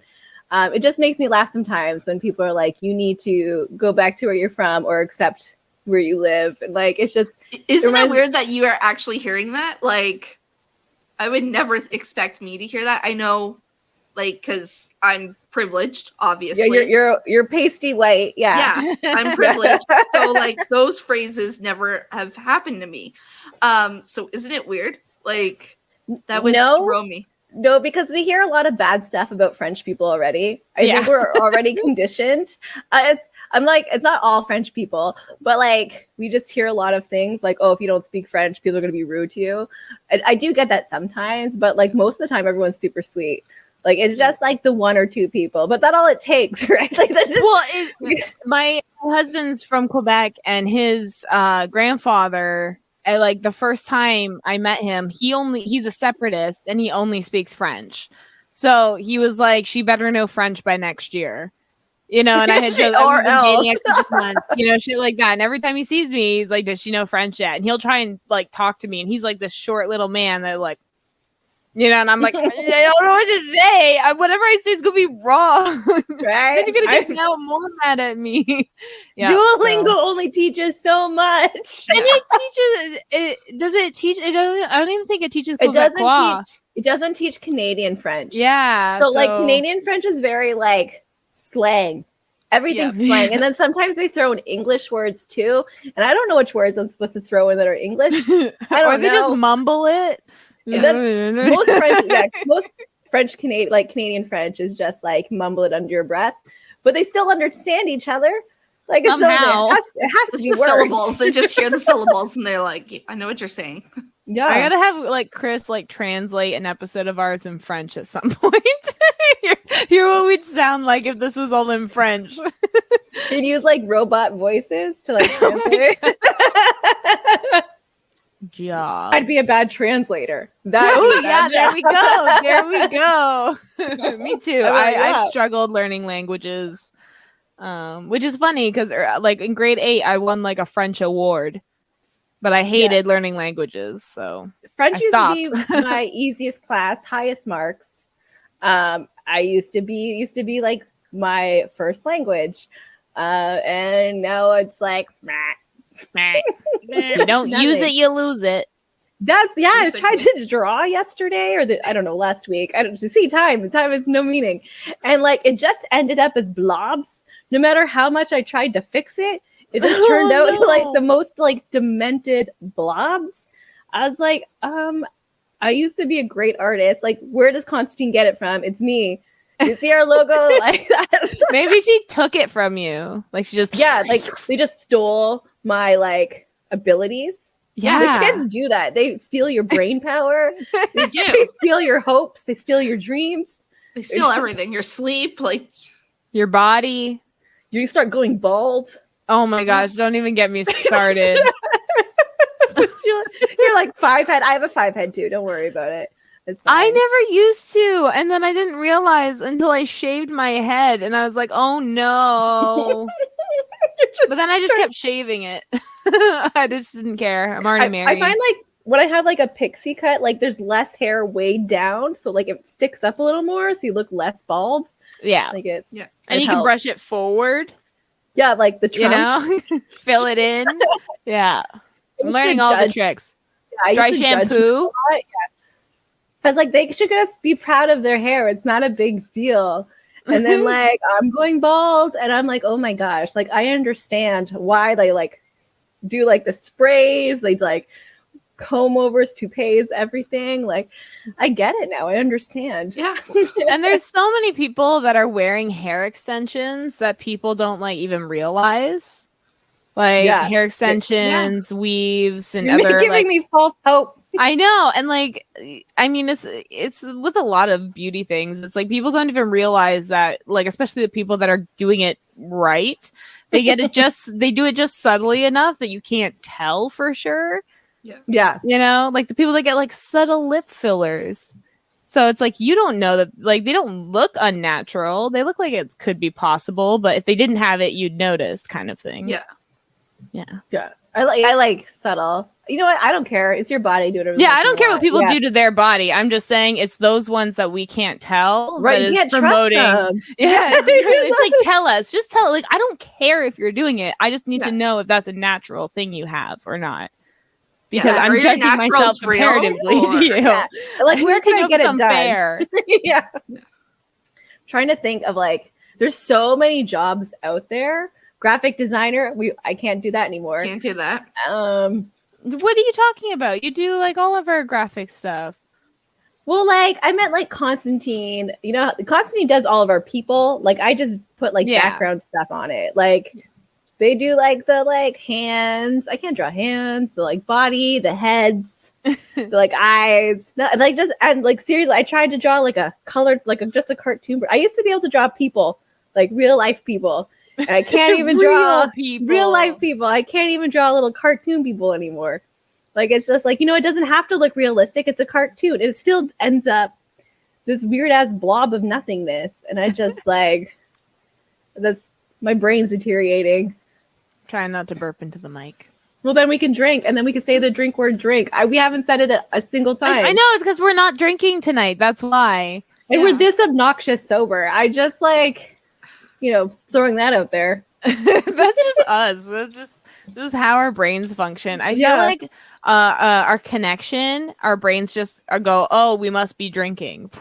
it just makes me laugh sometimes when people are like, you need to go back to where you're from or accept where you live. And like, it's just... Isn't it weird that you are actually hearing that? Like, I would never expect me to hear that. I know, like, because I'm privileged, obviously. Yeah, you're pasty white. Yeah. Yeah, I'm privileged. So like those phrases never have happened to me. So isn't it weird? Like that would throw me. No, because we hear a lot of bad stuff about French people already. I think we're already conditioned. It's not all French people, but like we just hear a lot of things like, oh, if you don't speak French, people are going to be rude to you. And I do get that sometimes, but like most of the time, everyone's super sweet. Like, it's just like the one or two people, but that's all it takes, right? Like, that's just... my husband's from Quebec, and his grandfather, like the first time I met him, he's a separatist and he only speaks French. So he was like, she better know French by next year. You know, and I had just dating months, you know, shit like that. And every time he sees me, he's like, does she know French yet? And he'll try and like talk to me. And he's like this short little man that like, you know, and I'm like, I don't know what to say. Whatever I say is gonna be wrong. Right? You're gonna get now more mad at me. Yeah, Duolingo only teaches so much. And it teaches. Does it teach? I don't even think it teaches. It doesn't teach Canadian French. Yeah. So like Canadian French is very like slang. Everything's slang, and then sometimes they throw in English words too. And I don't know which words I'm supposed to throw in that are English. I don't or they just mumble it. Yeah. Most French Canadian French is just like mumble it under your breath, but they still understand each other. Like it's somehow it has to be the syllables. They just hear the syllables and they're like, I know what you're saying. Yeah, I gotta have like Chris like translate an episode of ours in French at some point. hear what we'd sound like if this was all in French. You'd use like robot voices to like translate. I'd be a bad translator. There we go. Me too. I've struggled learning languages, which is funny because like in grade 8 I won like a French award, but I hated learning languages, so French used to be my easiest class, highest marks. I used to be like my first language, and now it's like if you don't use it, you lose it. I tried to draw yesterday I don't know, last week. I don't see time. Time has no meaning. And like it just ended up as blobs. No matter how much I tried to fix it, it just turned out to like the most like demented blobs. I was like, I used to be a great artist. Like, where does Constantine get it from? It's me. You see our logo like that? Maybe she took it from you. Like she just like they just stole my like abilities. Yeah, the kids do that. They steal your brain power. They steal your hopes. They steal your dreams. They steal everything. Your sleep, like your body. You start going bald. Oh my gosh! Don't even get me started. You're like 5 head. I have a 5 head too. Don't worry about it. I never used to, and then I didn't realize until I shaved my head, and I was like, "Oh no!" But then I just kept shaving it. I just didn't care. I'm already married. I find like when I have like a pixie cut, like there's less hair weighed down, so like it sticks up a little more, so you look less bald. Yeah, like it's and you can brush it forward. Yeah, like the trunk. You know, fill it in. Yeah, I'm learning all the tricks. Yeah, dry shampoo. I was like, they should just be proud of their hair. It's not a big deal. And then like I'm going bald, and I'm like, oh my gosh, like I understand why they like do like the sprays. They like comb overs, toupees, everything. Like, I get it now. I understand. Yeah. And there's so many people that are wearing hair extensions that people don't like even realize. Like hair extensions, weaves, and You're other giving me false hope. I know, and like, I mean, it's with a lot of beauty things. It's like people don't even realize that, like, especially the people that are doing it right, they do it just subtly enough that you can't tell for sure. Yeah, you know, like the people that get like subtle lip fillers. So it's like you don't know that, like, they don't look unnatural. They look like it could be possible, but if they didn't have it, you'd notice, kind of thing. Yeah. I like subtle. You know what? I don't care. It's your body. Do whatever. Yeah, I don't care what people do to their body. I'm just saying it's those ones that we can't tell. Right? You can't trust them. Yeah, it's like tell us. Just tell. Like, I don't care if you're doing it. I just need to know if that's a natural thing you have or not. Because I'm judging myself comparatively to you. Yeah. Like, where can I get it unfair. done? Yeah. Trying to think of, like, there's so many jobs out there. Graphic designer, I can't do that anymore. Can't do that. What are you talking about? You do like all of our graphic stuff. Well, like, I meant like Constantine. You know, Constantine does all of our people. Like, I just put like background stuff on it. Like, they do like the like hands. I can't draw hands. The like body, the heads, the like eyes. No, like, just, and like, seriously, I tried to draw like a colored, like just a cartoon. I used to be able to draw people, like real life people. And I can't even draw real life people. I can't even draw little cartoon people anymore. Like, it's just like, you know, it doesn't have to look realistic. It's a cartoon. It still ends up this weird ass blob of nothingness. And I just like, my brain's deteriorating. Trying not to burp into the mic. Well, then we can drink, and then we can say the drink word drink. We haven't said it a single time. I know, it's because we're not drinking tonight. That's why. And we're this obnoxious sober. I just like, you know, throwing that out there. That's just us. This is how our brains function. I feel like our connection, our brains just go, oh, we must be drinking.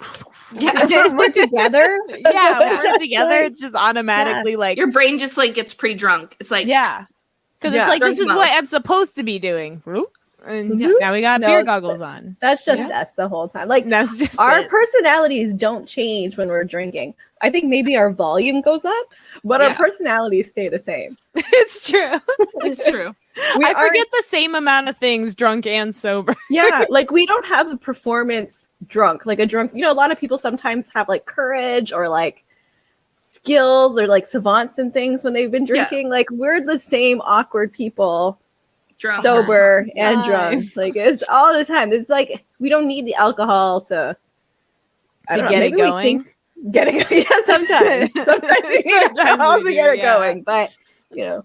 Yeah, we're together. Yeah, when we're together, it's just automatically like your brain just like gets pre-drunk. It's like because it's like this is what I'm supposed to be doing. And now we got beer goggles on. That's just us the whole time. Like, that's just our personalities don't change when we're drinking. I think maybe our volume goes up, but our personalities stay the same. It's true. It's true. I forget the same amount of things drunk and sober. Yeah, like we don't have a performance drunk. Like a drunk, you know, a lot of people sometimes have like courage or like skills or like savants and things when they've been drinking. Like, we're the same awkward people. Drunk. Sober and drunk, like, it's all the time. It's like we don't need the alcohol to get it going. Yeah, sometimes you need alcohol to get it going, but you know.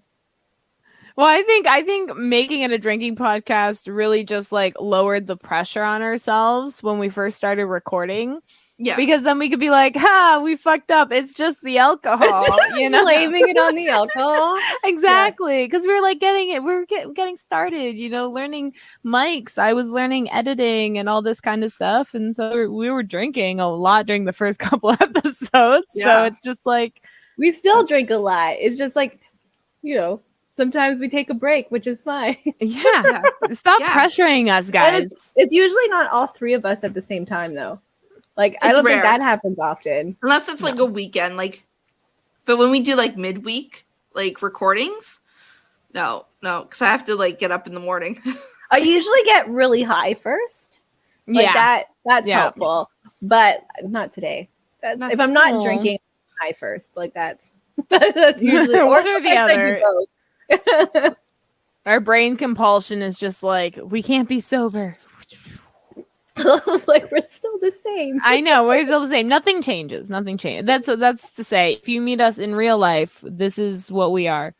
Well, I think making it a drinking podcast really just like lowered the pressure on ourselves when we first started recording. Yeah, because then we could be like, we fucked up. It's just the alcohol, you know, blaming it on the alcohol. Exactly, because we were like getting started, you know, learning mics. I was learning editing and all this kind of stuff, and so we were drinking a lot during the first couple episodes. Yeah. So it's just like we still drink a lot. It's just like, you know, sometimes we take a break, which is fine. Yeah, stop pressuring us, guys. It's usually not all three of us at the same time, though. Like, I don't think that happens often. Unless it's like a weekend, like, but when we do like midweek, like recordings, no, because I have to like get up in the morning. I usually get really high first. Like that's helpful, but not today. If I'm not drinking, high first. Like that's usually one or the other. Our brain compulsion is just like, we can't be sober. Like, we're still the same. I know, we're still the same. Nothing changes. That's to say, if you meet us in real life, this is what we are.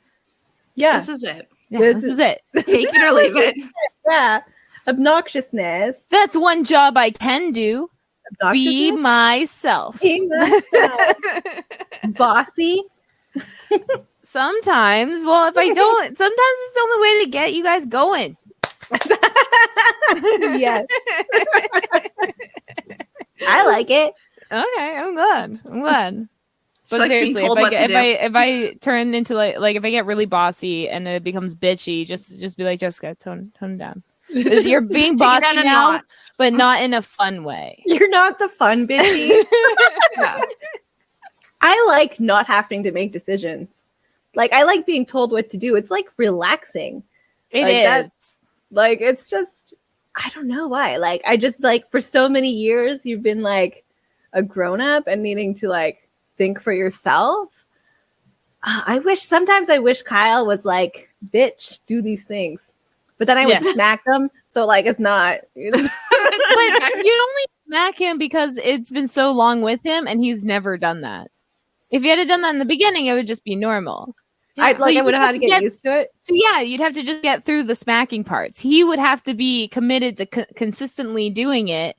Yeah, this is it. Yeah, this is it. Take it or leave it. Yeah, obnoxiousness. That's one job I can do. Be myself. Bossy. Sometimes. Well, if I don't, sometimes it's the only way to get you guys going. Yes. I like it. Okay, I'm glad. But seriously, if I turn into like if I get really bossy and it becomes bitchy, just be like, Jessica, tone down. You're being Take it down bossy a now, notch. but not in a fun way. You're not the fun bitchy. Yeah. I like not having to make decisions. Like, I like being told what to do. It's like relaxing. It Like, is. that's- Like, it's just, I don't know why. Like, I just like, for so many years, you've been like a grown up and needing to like think for yourself. Sometimes I wish Kyle was like, bitch, do these things. But then I would smack them. So, like, it's not. But you'd only smack him because it's been so long with him and he's never done that. If he had done that in the beginning, it would just be normal. Yeah. I would have had to get used to it. So yeah, you'd have to just get through the smacking parts. He would have to be committed to consistently doing it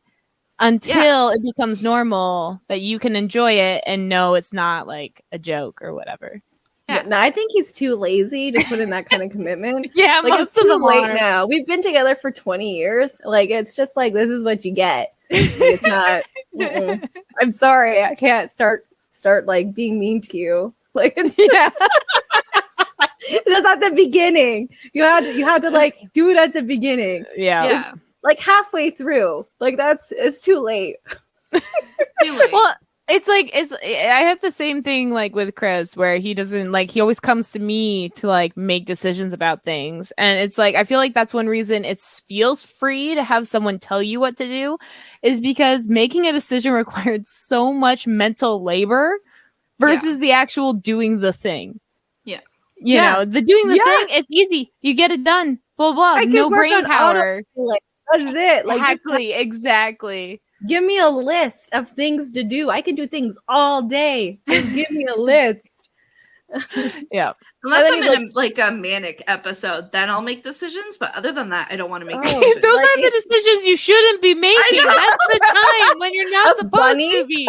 until it becomes normal that you can enjoy it and know it's not like a joke or whatever. Yeah. No, I think he's too lazy to put in that kind of commitment. Yeah, Like, most it's of too them late are. now. We've been together for 20 years. Like, it's just like, this is what you get. Like, it's not. I'm sorry, I can't start like being mean to you. Like, Yeah. that's at the beginning. You had to like do it at the beginning. Yeah. Yeah. Like halfway through. Like, it's too late. Too late. Well, I have the same thing like with Chris where he doesn't like he always comes to me to like make decisions about things, and it's like I feel like that's one reason it feels free to have someone tell you what to do is because making a decision required so much mental labor versus the actual doing the thing. Yeah. You know, the doing the Yeah. thing, it's easy. You get it done. Blah blah. I can No work brain on power. Like, that's it. Like, just Exactly. give me a list of things to do. I can do things all day. Just give me a list. Yeah. Unless And I'm then in like a manic episode, then I'll make decisions. But other than that, I don't want to make Oh. decisions. Those Like, are the decisions you shouldn't be making. know. That's the time when you're not A supposed bunny? to be.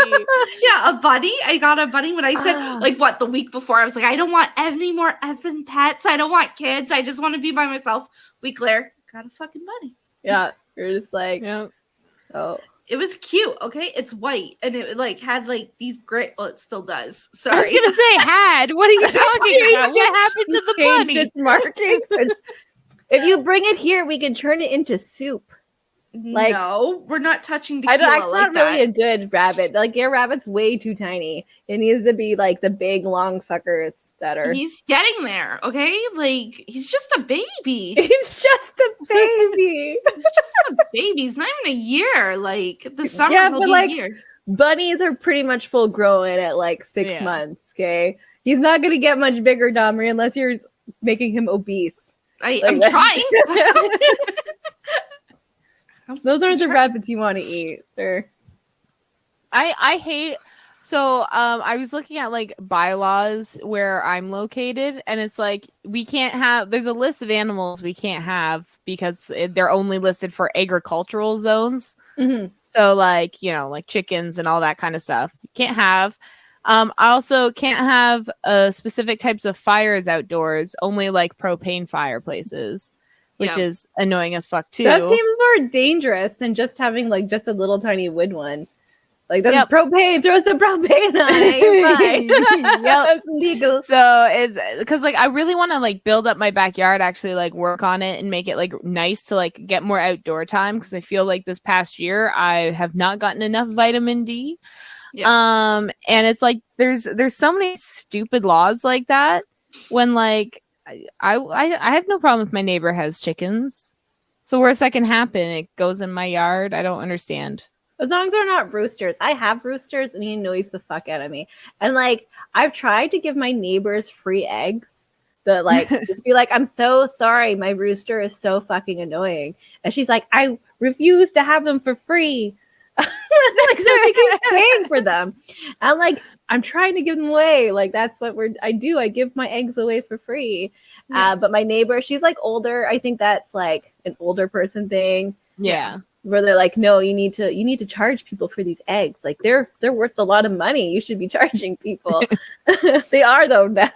Yeah, a buddy. I got a buddy when I said, Ah. like, what, the week before, I was like, I don't want any more effing pets. I don't want kids. I just want to be by myself. Week later, got a fucking buddy. Yeah. You're just like, Yeah. oh. It was cute, okay? It's white, and it like had like these gray. Well, it still does. I was Sorry. gonna say had. What are you talking about? What happened to the Changed bunny? its markings. If you bring it here, we can turn it into soup. Like- no, we're not touching I tequila don't. It's like not really that. a good rabbit. Like, your rabbit's way too tiny. It needs to be like the big long fuckers that are. He's getting there, okay? Like he's just a baby. He's just a baby. He's just a baby. He's not even a year. Like the summer Yeah, will but, be like, a year. Bunnies are pretty much full grown at like 6 Yeah. months. Okay, he's not gonna get much bigger, Domri, unless you're making him obese. I'm Like, trying. Those aren't the rabbits you want to eat. They're I hate. So I was looking at like bylaws where I'm located, and it's like we can't have. There's a list of animals we can't have because they're only listed for agricultural zones. So like like chickens and all that kind of stuff you can't have. I also can't have specific types of fires outdoors. Only like propane fireplaces, which Yeah. is annoying as fuck too. that seems more dangerous than just having like just a little tiny wood one. Like, that's Yep. propane. Throw some propane on it. You're fine. Yep. That's legal. So it's because like I really want to like build up my backyard, actually like work on it and make it like nice to like get more outdoor time because I feel like this past year I have not gotten enough vitamin D. Yeah. And it's like there's so many stupid laws like that when like I have no problem if my neighbor has chickens. So worst that can happen, it goes in my yard. I don't understand. As long as they're not roosters. I have roosters and he annoys the fuck out of me. And like, I've tried to give my neighbors free eggs. That like just be like, I'm so sorry, my rooster is so fucking annoying. And she's like, I refuse to have them for free. Like, so she keeps paying for them. I'm like, I'm trying to give them away. Like, that's what I do. I give my eggs away for free. Yeah. But my neighbor, she's like older. I think that's like an older person thing. Yeah. Where they're like, no, you need to charge people for these eggs. Like, they're worth a lot of money. You should be charging people. They are though now.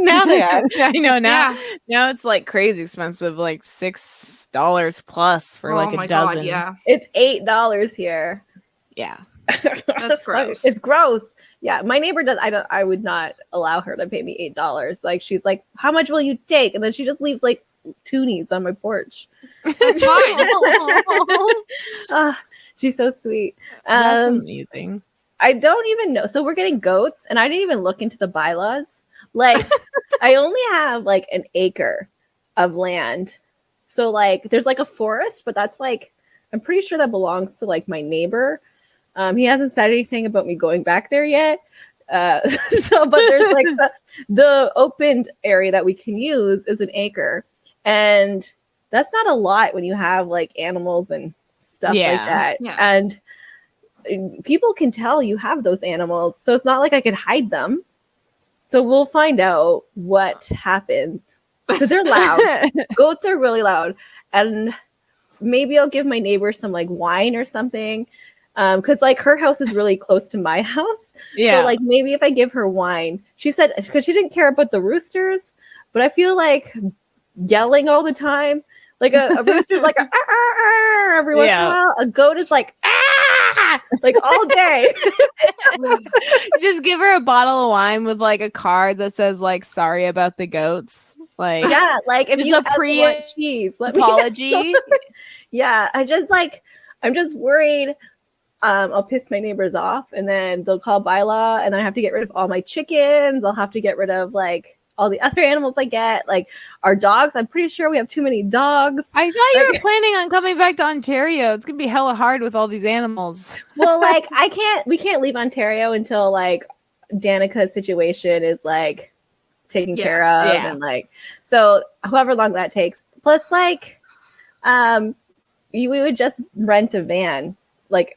Now they are. I know now. Yeah. Now it's like crazy expensive, like $6 plus for like oh my a dozen. God, yeah. It's $8 here. Yeah. That's gross. It's gross. Yeah, my neighbor does. I would not allow her to pay me $8. Like, she's like, how much will you take? And then she just leaves like toonies on my porch. Fine. Ah, she's so sweet. That's amazing. I don't even know. So we're getting goats, and I didn't even look into the bylaws. Like, I only have like an acre of land. So like, there's like a forest, but that's like, I'm pretty sure that belongs to like my neighbor. He hasn't said anything about me going back there yet. So, but there's like the opened area that we can use is an acre, and that's not a lot when you have like animals and stuff like that. Yeah. And people can tell you have those animals, so it's not like I could hide them. So we'll find out what happens because they're loud. Goats are really loud, and maybe I'll give my neighbor some like wine or something. Because like her house is really close to my house. Yeah. So like maybe if I give her wine, she said, because she didn't care about the roosters, but I feel like yelling all the time. Like a rooster's like every once in a while. A goat is like like all day. Just give her a bottle of wine with like a card that says like "sorry about the goats." Like like if just you a ever want cheese, let me apology. Yeah, I'm just worried. I'll piss my neighbors off, and then they'll call bylaw, and I have to get rid of all my chickens. I'll have to get rid of like all the other animals I get, like our dogs. I'm pretty sure we have too many dogs. I thought you were planning on coming back to Ontario. It's gonna be hella hard with all these animals. Well, like we can't leave Ontario until like Danica's situation is like taken care of, and like so however long that takes. Plus, like, we would just rent a van, like.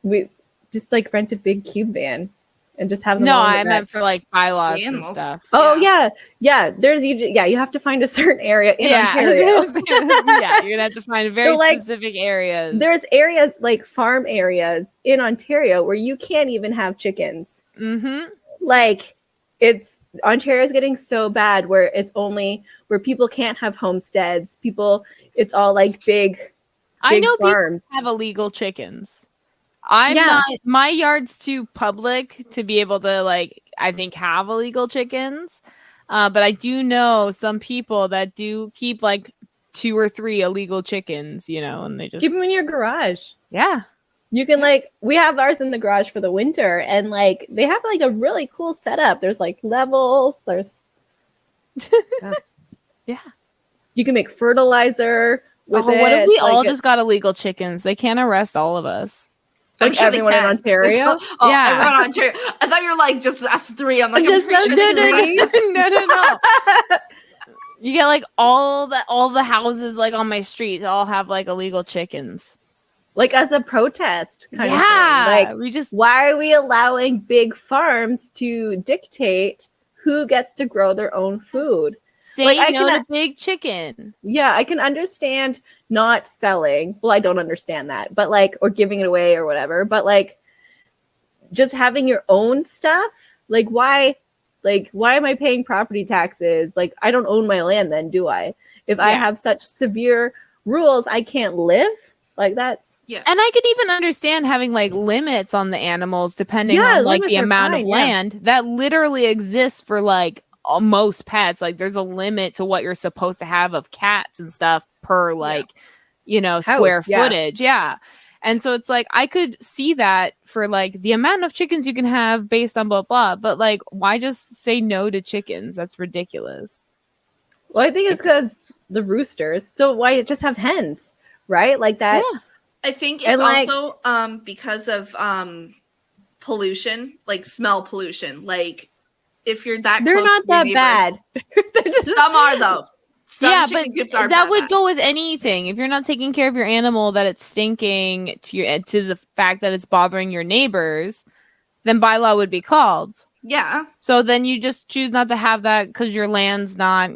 We just like rent a big cube van and just have them. No, all I meant for like bylaws and Animals. stuff. Oh yeah. There's you have to find a certain area in Ontario. Yeah, you're gonna have to find very specific areas. There's areas like farm areas in Ontario where you can't even have chickens. Mm-hmm. Like Ontario's getting so bad where it's only where people can't have homesteads. It's all like big I know farms. people have illegal chickens. I'm not. My yard's too public to be able to like. I think have illegal chickens, but I do know some people that do keep like 2 or 3 illegal chickens. You know, and they just keep them in your garage. Yeah, you can like. We have ours in the garage for the winter, and like they have like a really cool setup. There's like levels. There's yeah. You can make fertilizer with it. What if we all just got illegal chickens? They can't arrest all of us. Like sure everyone in Ontario? Everyone in Ontario. I thought you were like just us 3. I'm like, no. You get like all the houses like on my street all have like illegal chickens. Like as a protest kind of thing. Like why are we allowing big farms to dictate who gets to grow their own food? Say no to big chicken. Yeah, I can understand not selling. Well, I don't understand that, but like, or giving it away or whatever. But like, just having your own stuff. Like, why am I paying property taxes? Like, I don't own my land then, do I? If I have such severe rules, I can't live. Like that's And I could even understand having like limits on the animals depending on like the amount of land that literally exists for like most pets. Like there's a limit to what you're supposed to have of cats and stuff per like square footage. And so it's like I could see that for like the amount of chickens you can have based on blah blah, but like why just say no to chickens? That's ridiculous. Well, I think it's because the roosters. So why just have hens, right? Like that. I think it's also because of pollution, like smell pollution. Like if you're that they're close not to that neighbors, bad. They're just some are though. Some but that would go with anything. If you're not taking care of your animal, that it's stinking to the fact that it's bothering your neighbors, then bylaw would be called. Yeah. So then you just choose not to have that because your land's not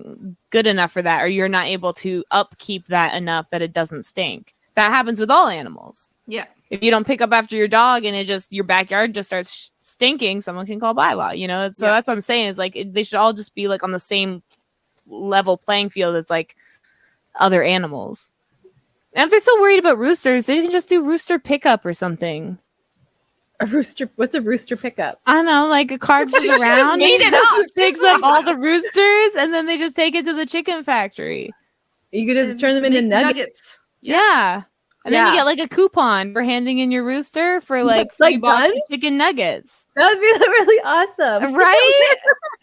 good enough for that, or you're not able to upkeep that enough that it doesn't stink. That happens with all animals. Yeah. If you don't pick up after your dog and your backyard just starts stinking, someone can call bylaw, So that's what I'm saying is like they should all just be like on the same level playing field as like other animals. And if they're so worried about roosters, they can just do rooster pickup or something. A rooster. What's a rooster pickup? I don't know, like a cart goes around, made it up. picks up all the roosters, and then they just take it to the chicken factory. You could just turn them into Make nuggets. Yeah. And then Yeah. you get like a coupon for handing in your rooster for like That's like $3 of done? chicken nuggets. That would be really awesome. Right?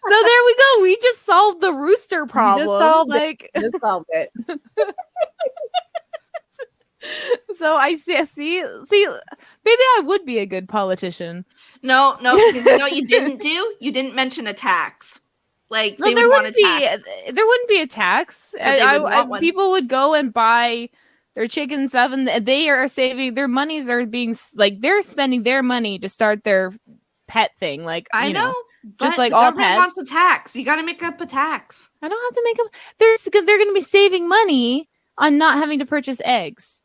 So there we go. We just solved the rooster problem. solved it. Like, Just solved it. so I see, maybe I would be a good politician. No, because you know what you didn't do? You didn't mention a tax. Like, No, they there would want a wouldn't tax. there wouldn't be a tax. But they would want one. People would go and buy their chicken stuff, and they are saving their monies. Are being like they're spending their money to start their pet thing. Like I you know. just but like the all government pets. wants a tax. You got to make up a tax. I don't have to make them. They're going to be saving money on not having to purchase eggs.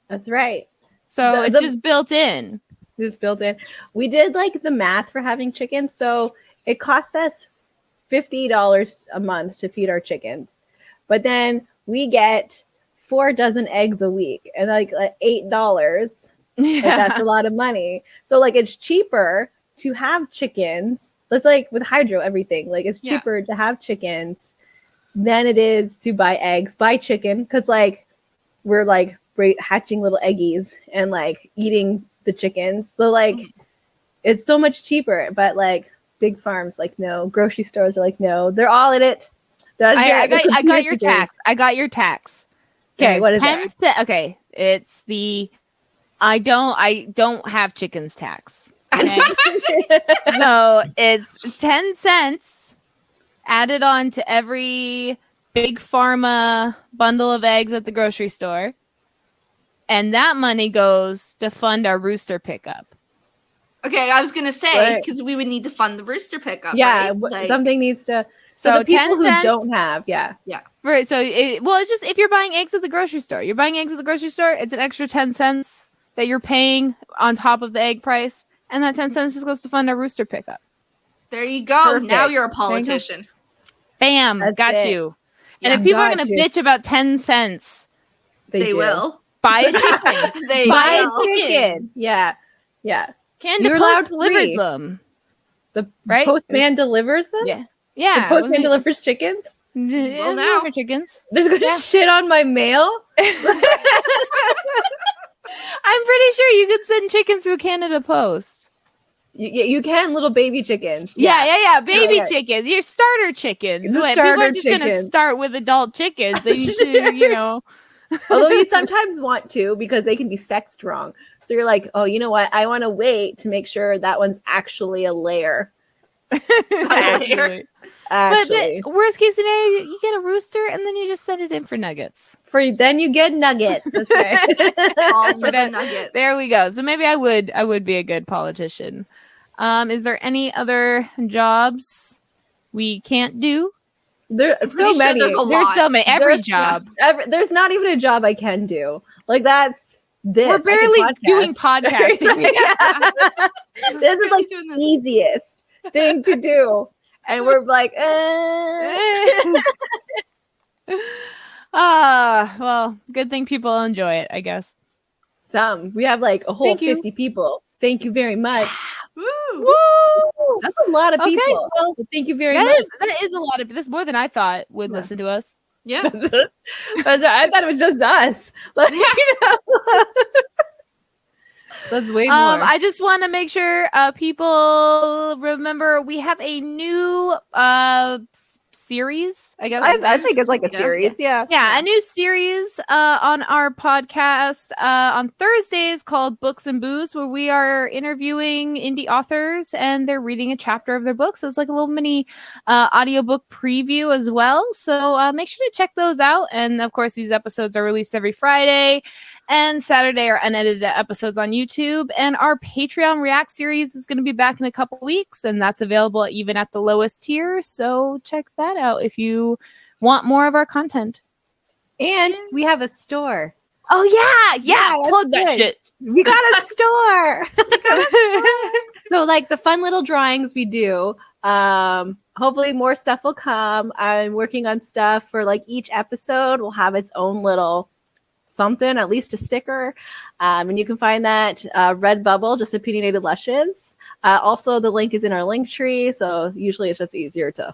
That's right. So it's just built in. Just built in. We did like the math for having chickens. So it costs us $50 a month to feed our chickens. But then we get 4 dozen eggs a week and like $8. Yeah. That's a lot of money. So like it's cheaper to have chickens. That's like with hydro everything. Like it's cheaper to have chickens than it is to buy eggs, buy chicken, because like we're like hatching little eggies and like eating the chickens. So like it's so much cheaper. But like big farms like no, grocery stores are like no, they're all in it. I got your tax. I got your tax. Okay, what is that? Okay, it's the I don't have chickens tax. Okay? So it's 10 cents added on to every big pharma bundle of eggs at the grocery store. And that money goes to fund our rooster pickup. Okay, I was going to say, because we would need to fund the rooster pickup. Yeah, right? Like, something needs to. So the people 10 cents, who don't have, Right. So it's just if you're buying eggs at the grocery store, it's an extra 10 cents that you're paying on top of the egg price. And that 10 cents just goes to fund our rooster pickup. There you go. Perfect. Now you're a politician. Bam. That's got it. you. Yeah, and if people are going got to you. bitch about 10 cents, They do. will. buy a chicken. They Buy will. a chicken. Yeah. Canada You're Post allowed delivers free. them. The Right? postman delivers them? Yeah. The Yeah. postman delivers chickens? Well, now. For chickens. There's gonna shit on my mail? I'm pretty sure you could send chickens through Canada Post. You can, little baby chickens. Yeah. Baby Yeah. chickens. Your starter chickens. The People starter are just going to chickens. start with adult chickens. They should, Although you sometimes want to because they can be sexed wrong. So you're like, oh, you know what? I want to wait to make sure that one's actually a layer. Actually. Actually. But worst case scenario, you get a rooster and then you just send it in for nuggets. Then you get nuggets. That's right. All for the nuggets. There we go. So maybe I would be a good politician. Is there any other jobs we can't do? There's I'm so pretty sure many. there's a lot. There's so many. Every There's- job. There's not even a job I can do. Like that's this. We're I can barely podcast. doing podcasting. This is like doing the this. easiest thing to do. And we're like, Well, good thing people enjoy it, I guess. some. We have like a whole Thank you. 50 people. Thank you very much. Woo. Woo! That's a lot of Okay, people. well, So thank you very much. That is a lot of. That's more than I thought would Yeah. listen to us. Yeah. I thought it was just us. Like, that's way more. I just want to make sure people remember we have a new series, I guess. I think it's like a Yeah. series. Yeah. Yeah, a new series on our podcast on Thursdays called Books and Booze, where we are interviewing indie authors and they're reading a chapter of their book. So it's like a little mini audiobook preview as well. So make sure to check those out. And of course, these episodes are released every Friday and Saturday are unedited episodes on YouTube. And our Patreon React series is going to be back in a couple weeks, and that's available even at the lowest tier. So check that out if you want more of our content. And we have a store. Oh yeah, that's plug that good. shit. We got a store. So like the fun little drawings we do. Hopefully more stuff will come. I'm working on stuff for like each episode will have its own little something, at least a sticker. And you can find that Redbubble, just Opinionated Lushes. Also, the link is in our link tree, so usually it's just easier to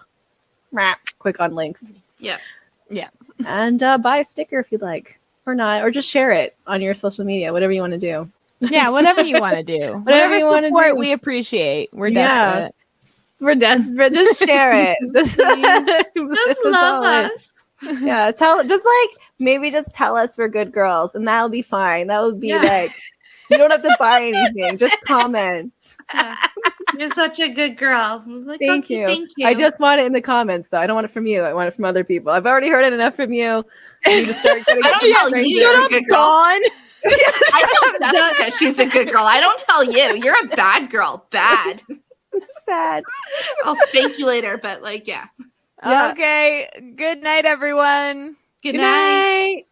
click on links. Yeah. And buy a sticker if you'd like, or not, or just share it on your social media, whatever you want to do. Yeah, whatever you want to do. Whatever you wanna support do. we appreciate. We're Yeah. desperate. We're desperate. Just share it. Just love us. Yeah, maybe just tell us we're good girls, and that'll be fine. That would be like, you don't have to buy anything. Just comment. Yeah. You're such a good girl. Like, Thank okay, you. Thank you. I just want it in the comments, though. I don't want it from you. I want it from other people. I've already heard it enough from you. You need to start getting I don't tell you you're a good girl. Gone. I tell Jessica she's a good girl. I don't tell you. You're a bad girl. Bad. Sad. I'll spank you later, but like, yeah. Yeah. Okay. Good night, everyone. Good Good night. night.